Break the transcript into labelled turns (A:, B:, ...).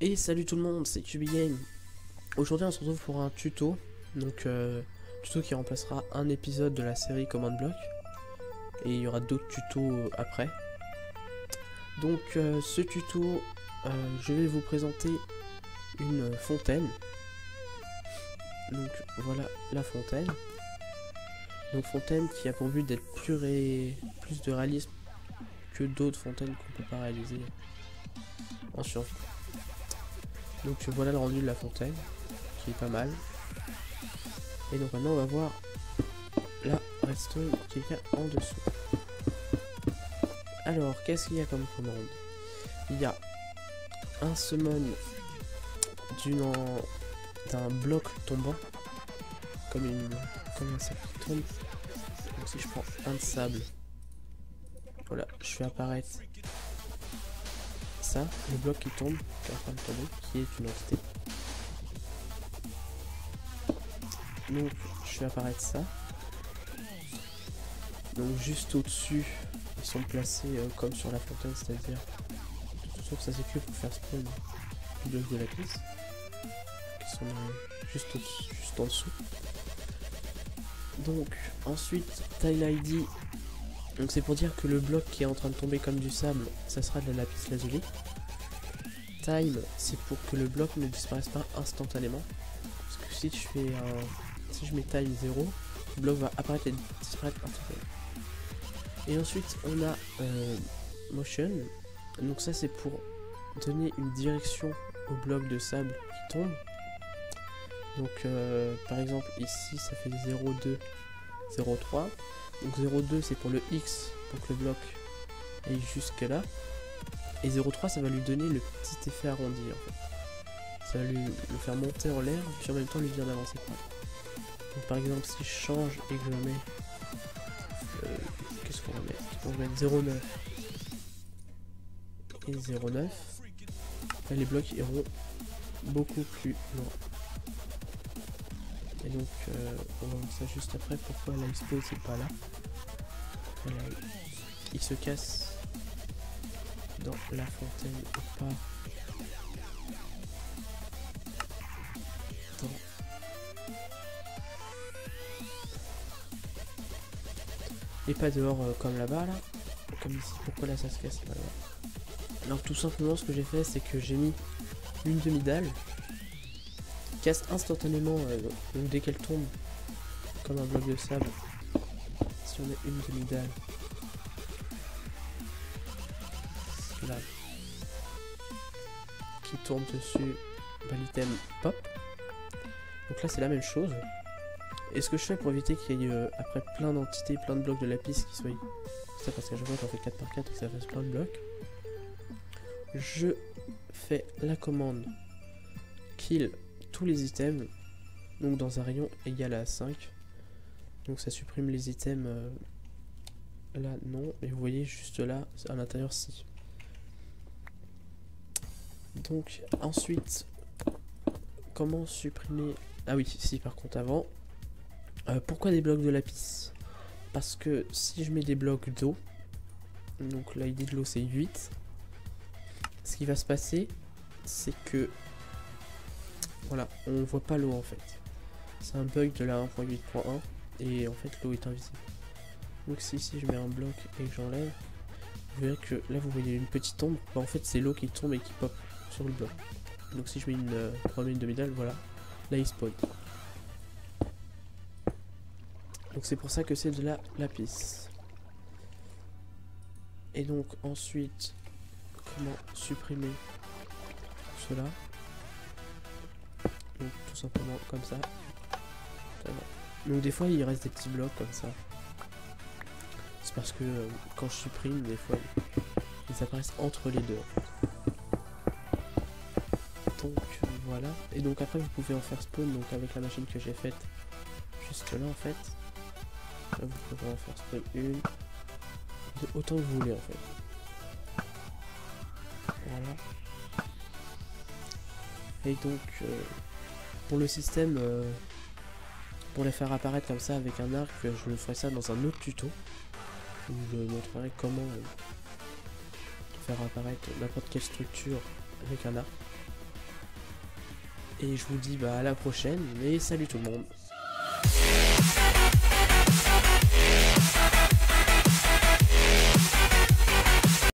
A: Et salut tout le monde, c'est QBGame. Aujourd'hui on se retrouve pour un tuto. Donc tuto qui remplacera un épisode de la série Command Block. Et il y aura d'autres tutos après. Donc ce tuto, je vais vous présenter une fontaine. Donc voilà la fontaine. Donc fontaine qui a pour but d'être plus de réalisme que d'autres fontaines qu'on peut pas réaliser en survie. Donc voilà le rendu de la fontaine, qui est pas mal. Et donc maintenant on va voir la redstone qu'il y a en dessous. Alors qu'est-ce qu'il y a comme commande? Il y a un summon d'un bloc tombant, comme un sable qui tombe. Donc si je prends un de sable, voilà, je fais apparaître ça, le bloc qui tombe, qui est en train de tomber, qui est une entité. Donc je fais apparaître ça. Donc juste au-dessus, ils sont placés comme sur la fontaine, c'est-à-dire sauf ça c'est que pour faire spawn du bloc de la pièce, qui sont juste en dessous. Donc ensuite tile ID, donc c'est pour dire que le bloc qui est en train de tomber comme du sable, ça sera de la lapis lazuli. Time, c'est pour que le bloc ne disparaisse pas instantanément, parce que si je mets time 0, le bloc va apparaître et disparaître instantanément. Et ensuite on a motion, donc ça c'est pour donner une direction au bloc de sable qui tombe. Donc par exemple ici ça fait 0,2, 0,3. Donc 0,2 c'est pour le X, pour que le bloc aille jusque là. Et 0,3 ça va lui donner le petit effet arrondi en fait. Ça va le faire monter en l'air, puis en même temps lui dire d'avancer par là. Donc par exemple si je change et que je mets... qu'est-ce qu'on va mettre? On va mettre 0,9 et 0,9. Là les blocs iront beaucoup plus loin. Et donc on va voir ça juste après, pourquoi la expo c'est pas là. Voilà, il se casse dans la fontaine et pas dans... Et pas dehors comme là-bas là, comme ici. Pourquoi là ça se casse pas là? Alors tout simplement ce que j'ai fait c'est que j'ai mis une demi-dalle casse instantanément donc dès qu'elle tombe comme un bloc de sable. Si on met une demi-dalle là qui tombe dessus, bah, l'item pop. Donc là c'est la même chose. Et ce que je fais pour éviter qu'il y ait après plein d'entités, plein de blocs de lapis qui soient... C'est parce qu'à chaque fois qu'on fait 4 par 4 et que ça fasse plein de blocs, je fais la commande kill tous les items, donc dans un rayon égal à 5. Donc ça supprime les items là non, et vous voyez juste là à l'intérieur si. Donc ensuite comment supprimer... Ah oui si, par contre avant pourquoi des blocs de lapis? Parce que si je mets des blocs d'eau, donc l'ID de l'eau c'est 8, ce qui va se passer c'est que voilà, on voit pas l'eau en fait. C'est un bug de la 1.8.1 et en fait l'eau est invisible. Donc si ici je mets un bloc et que j'enlève, vous verrez que là vous voyez une petite ombre, bah en fait c'est l'eau qui tombe et qui pop sur le bloc. Donc si je mets une demi-dalle, voilà, là il spawn. Donc c'est pour ça que c'est de la lapis. Et donc ensuite, comment supprimer cela? Donc tout simplement comme ça. Donc des fois il reste des petits blocs comme ça. C'est parce que quand je supprime, des fois ils apparaissent entre les deux. Donc voilà. Et donc après vous pouvez en faire spawn donc avec la machine que j'ai faite juste là en fait. Là, vous pouvez en faire spawn une, autant que vous voulez en fait. Voilà. Et donc pour le système, pour les faire apparaître comme ça avec un arc, je le ferai ça dans un autre tuto où je montrerai comment faire apparaître n'importe quelle structure avec un arc. Et je vous dis bah à la prochaine, et salut tout le monde.